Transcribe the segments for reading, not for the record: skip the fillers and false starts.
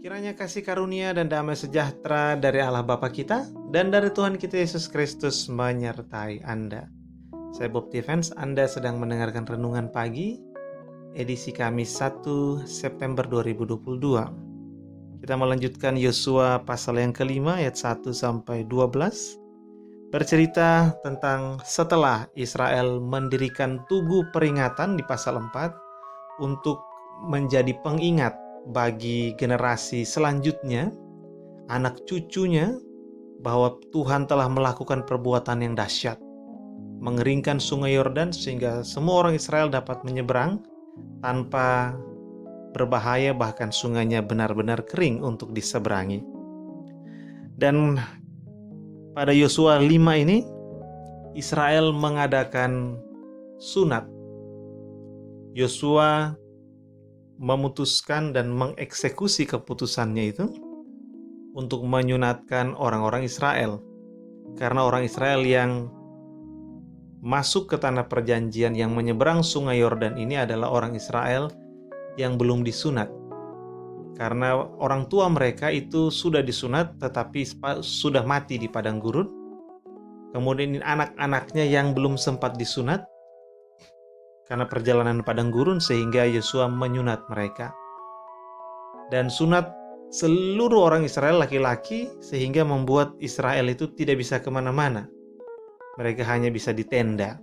Kiranya kasih karunia dan damai sejahtera dari Allah Bapa kita dan dari Tuhan kita Yesus Kristus menyertai Anda. Saya Bob Defense, Anda sedang mendengarkan Renungan Pagi, edisi Kamis 1 September 2022. Kita melanjutkan Yosua pasal yang kelima ayat 1 sampai 12. Bercerita tentang setelah Israel mendirikan tugu peringatan di pasal 4 untuk menjadi pengingat bagi generasi selanjutnya, anak cucunya, bahwa Tuhan telah melakukan perbuatan yang dahsyat, mengeringkan sungai Yordan sehingga semua orang Israel dapat menyeberang tanpa berbahaya, bahkan sungainya benar-benar kering untuk diseberangi. Dan pada Yosua 5 ini, Israel mengadakan sunat. Yosua memutuskan dan mengeksekusi keputusannya itu untuk menyunatkan orang-orang Israel. Karena orang Israel yang masuk ke tanah perjanjian yang menyeberang sungai Yordan ini adalah orang Israel yang belum disunat. Karena orang tua mereka itu sudah disunat tetapi sudah mati di padang gurun. Kemudian anak-anaknya yang belum sempat disunat karena perjalanan padang gurun, sehingga Yosua menyunat mereka. Dan sunat seluruh orang Israel laki-laki sehingga membuat Israel itu tidak bisa kemana-mana. Mereka hanya bisa di tenda.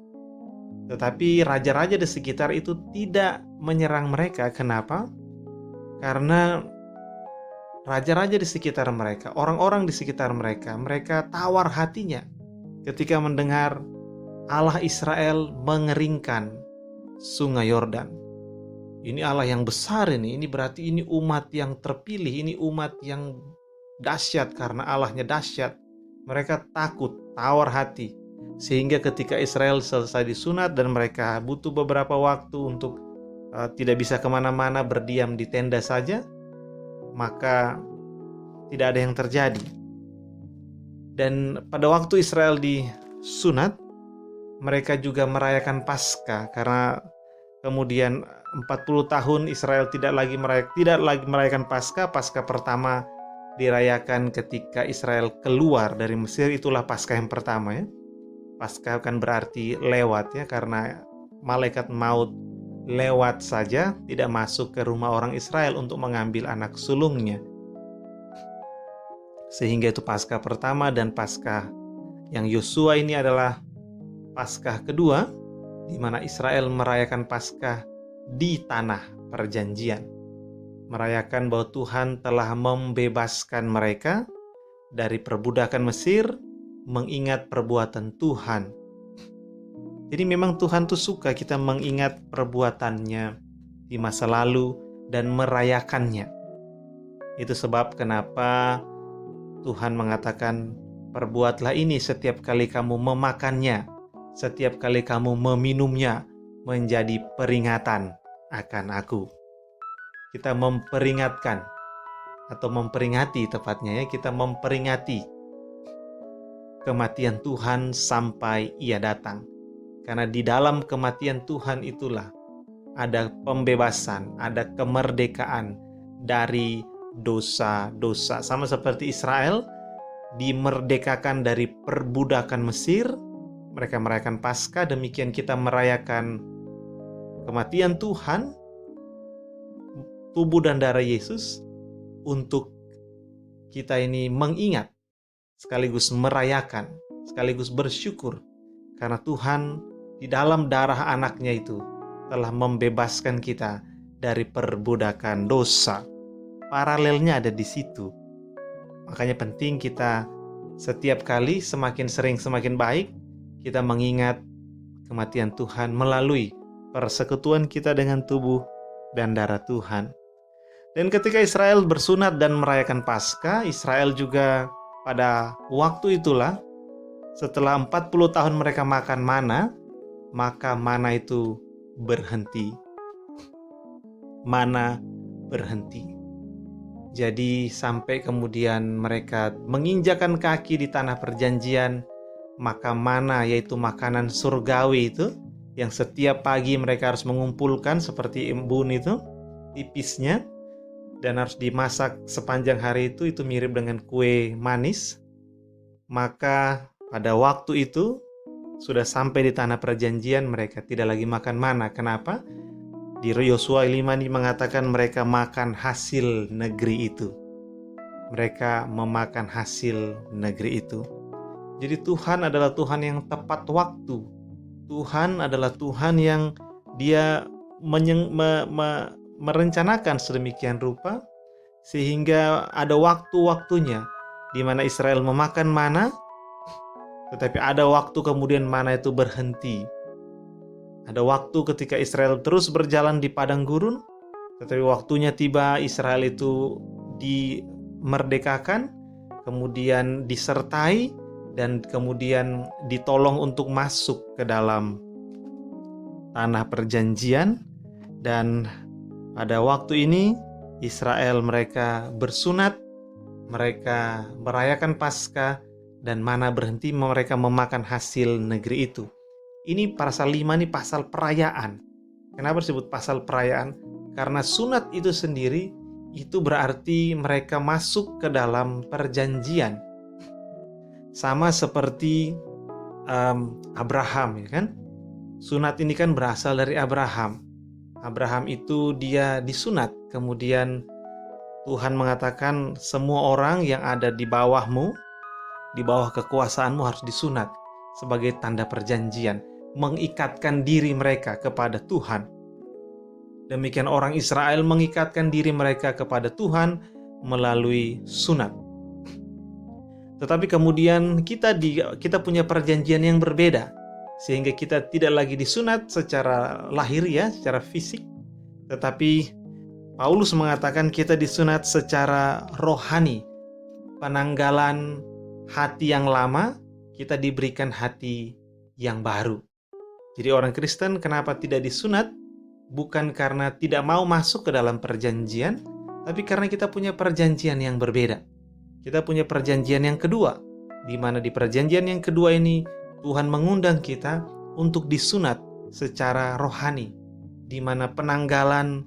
Tetapi raja-raja di sekitar itu tidak menyerang mereka. Kenapa? Karena raja-raja di sekitar mereka, orang-orang di sekitar mereka, mereka tawar hatinya ketika mendengar Allah Israel mengeringkan sungai Yordan. Ini Allah yang besar ini berarti ini umat yang terpilih, ini umat yang dahsyat karena Allahnya dahsyat. Mereka takut, tawar hati. Sehingga ketika Israel selesai disunat dan mereka butuh beberapa waktu untuk tidak bisa kemana-mana, berdiam di tenda saja, maka tidak ada yang terjadi. Dan pada waktu Israel disunat, mereka juga merayakan Paskah, karena kemudian 40 tahun Israel tidak lagi merayakan Paskah. Paskah pertama dirayakan ketika Israel keluar dari Mesir, itulah Paskah yang pertama ya. Paskah kan berarti lewat ya, karena malaikat maut lewat saja, tidak masuk ke rumah orang Israel untuk mengambil anak sulungnya. Sehingga itu Paskah pertama, dan Paskah yang Yosua ini adalah Paskah kedua, di mana Israel merayakan Paskah di tanah perjanjian. Merayakan bahwa Tuhan telah membebaskan mereka dari perbudakan Mesir, mengingat perbuatan Tuhan. Jadi memang Tuhan tuh suka kita mengingat perbuatannya di masa lalu dan merayakannya. Itu sebab kenapa Tuhan mengatakan, perbuatlah ini setiap kali kamu memakannya, setiap kali kamu meminumnya, menjadi peringatan akan aku. Kita memperingatkan, atau memperingati tepatnya ya, kita memperingati kematian Tuhan sampai Ia datang. Karena di dalam kematian Tuhan itulah ada pembebasan, ada kemerdekaan dari dosa-dosa. Sama seperti Israel dimerdekakan dari perbudakan Mesir, mereka merayakan Paskah, demikian kita merayakan kematian Tuhan, tubuh dan darah Yesus, untuk kita ini mengingat, sekaligus merayakan, sekaligus bersyukur, karena Tuhan di dalam darah anaknya itu telah membebaskan kita dari perbudakan dosa. Paralelnya ada di situ. Makanya penting kita setiap kali semakin sering semakin baik kita mengingat kematian Tuhan melalui persekutuan kita dengan tubuh dan darah Tuhan. Dan ketika Israel bersunat dan merayakan Paskah, Israel juga pada waktu itulah, setelah 40 tahun mereka makan mana, maka mana itu berhenti. Mana berhenti. Jadi sampai kemudian mereka menginjakan kaki di tanah perjanjian, maka mana, yaitu makanan surgawi itu, yang setiap pagi mereka harus mengumpulkan seperti embun itu, tipisnya, dan harus dimasak sepanjang hari itu mirip dengan kue manis. Maka pada waktu itu sudah sampai di tanah perjanjian, mereka tidak lagi makan mana. Kenapa? Di Yosua 5 ini mengatakan mereka makan hasil negeri itu. Mereka memakan hasil negeri itu. Jadi Tuhan adalah Tuhan yang tepat waktu. Tuhan adalah Tuhan yang Dia merencanakan sedemikian rupa sehingga ada waktu-waktunya di mana Israel memakan mana, tetapi ada waktu kemudian mana itu berhenti. Ada waktu ketika Israel terus berjalan di padang gurun, tetapi waktunya tiba Israel itu dimerdekakan, kemudian disertai, dan kemudian ditolong untuk masuk ke dalam tanah perjanjian. Dan pada waktu ini Israel mereka bersunat, mereka merayakan Paskah, dan mana berhenti mereka memakan hasil negeri itu. Ini pasal 5 ini pasal perayaan. Kenapa disebut pasal perayaan? Karena sunat itu sendiri itu berarti mereka masuk ke dalam perjanjian. Sama seperti Abraham, ya kan? Sunat ini kan berasal dari Abraham. Abraham itu dia disunat, kemudian Tuhan mengatakan semua orang yang ada di bawahmu, di bawah kekuasaanmu harus disunat sebagai tanda perjanjian, mengikatkan diri mereka kepada Tuhan. Demikian orang Israel mengikatkan diri mereka kepada Tuhan melalui sunat. Tetapi kemudian kita punya perjanjian yang berbeda, sehingga kita tidak lagi disunat secara lahiriah, secara fisik, tetapi Paulus mengatakan kita disunat secara rohani. Penanggalan hati yang lama, kita diberikan hati yang baru. Jadi orang Kristen kenapa tidak disunat? Bukan karena tidak mau masuk ke dalam perjanjian, tapi karena kita punya perjanjian yang berbeda. Kita punya perjanjian yang kedua, di mana di perjanjian yang kedua ini Tuhan mengundang kita untuk disunat secara rohani, di mana penanggalan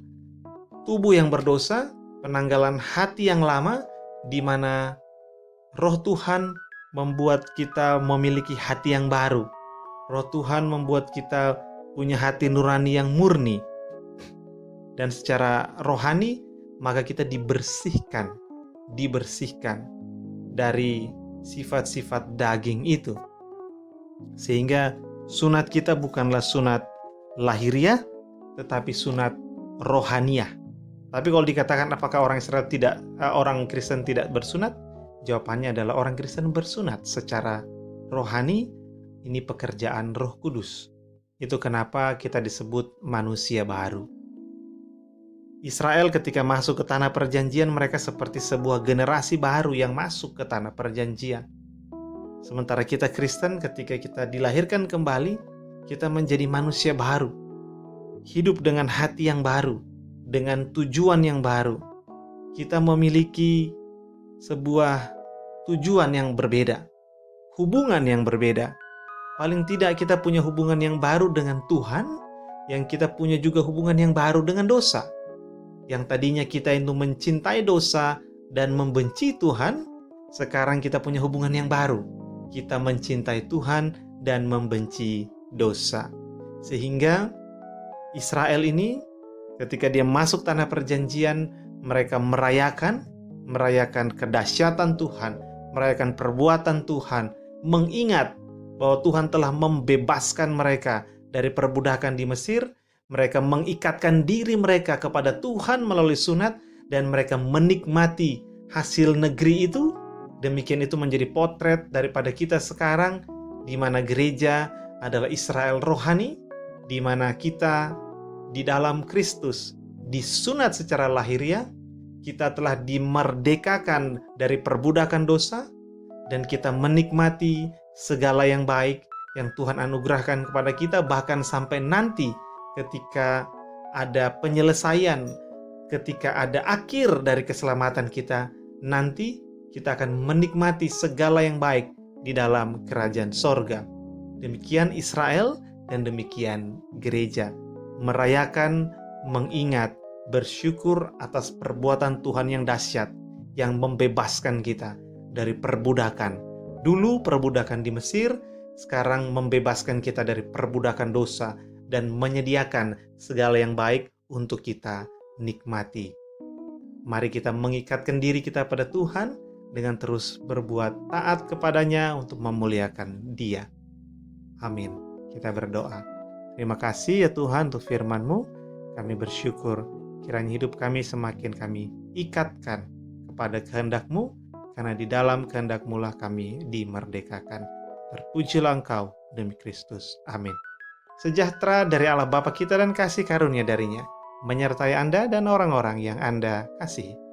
tubuh yang berdosa, penanggalan hati yang lama, di mana Roh Tuhan membuat kita memiliki hati yang baru. Roh Tuhan membuat kita punya hati nurani yang murni. Dan secara rohani, maka kita dibersihkan dari sifat-sifat daging itu. Sehingga sunat kita bukanlah sunat lahiriah, tetapi sunat rohaniah. Tapi kalau dikatakan apakah orang Kristen tidak bersunat? Jawabannya adalah orang Kristen bersunat secara rohani. Ini pekerjaan Roh Kudus. Itu kenapa kita disebut manusia baru. Israel ketika masuk ke tanah perjanjian, mereka seperti sebuah generasi baru yang masuk ke tanah perjanjian. Sementara kita Kristen ketika kita dilahirkan kembali, kita menjadi manusia baru. Hidup dengan hati yang baru, dengan tujuan yang baru. Kita memiliki sebuah tujuan yang berbeda, hubungan yang berbeda. Paling tidak kita punya hubungan yang baru dengan Tuhan, yang kita punya juga hubungan yang baru dengan dosa. Yang tadinya kita itu mencintai dosa dan membenci Tuhan, sekarang kita punya hubungan yang baru. Kita mencintai Tuhan dan membenci dosa. Sehingga Israel ini ketika dia masuk tanah perjanjian, mereka merayakan kedahsyatan Tuhan, merayakan perbuatan Tuhan, mengingat bahwa Tuhan telah membebaskan mereka dari perbudakan di Mesir. Mereka mengikatkan diri mereka kepada Tuhan melalui sunat, dan mereka menikmati hasil negeri itu. Demikian itu menjadi potret daripada kita sekarang, di mana gereja adalah Israel rohani, di mana kita di dalam Kristus disunat secara lahiriah, kita telah dimerdekakan dari perbudakan dosa, dan kita menikmati segala yang baik yang Tuhan anugerahkan kepada kita, bahkan sampai nanti ketika ada penyelesaian, ketika ada akhir dari keselamatan kita, nanti kita akan menikmati segala yang baik di dalam kerajaan sorga. Demikian Israel dan demikian gereja merayakan, mengingat bersyukur atas perbuatan Tuhan yang dahsyat, yang membebaskan kita dari perbudakan. Dulu perbudakan di Mesir, sekarang membebaskan kita dari perbudakan dosa dan menyediakan segala yang baik untuk kita nikmati. Mari kita mengikatkan diri kita pada Tuhan dengan terus berbuat taat kepadanya untuk memuliakan Dia. Amin. Kita berdoa. Terima kasih ya Tuhan untuk firman-Mu. Kami bersyukur kiranya hidup kami semakin kami ikatkan kepada kehendak-Mu, karena di dalam kehendak-Mu lah kami dimerdekakan. Terpujilah Engkau demi Kristus. Amin. Sejahtera dari Allah Bapa kita dan kasih karunia darinya menyertai Anda dan orang-orang yang Anda kasihi.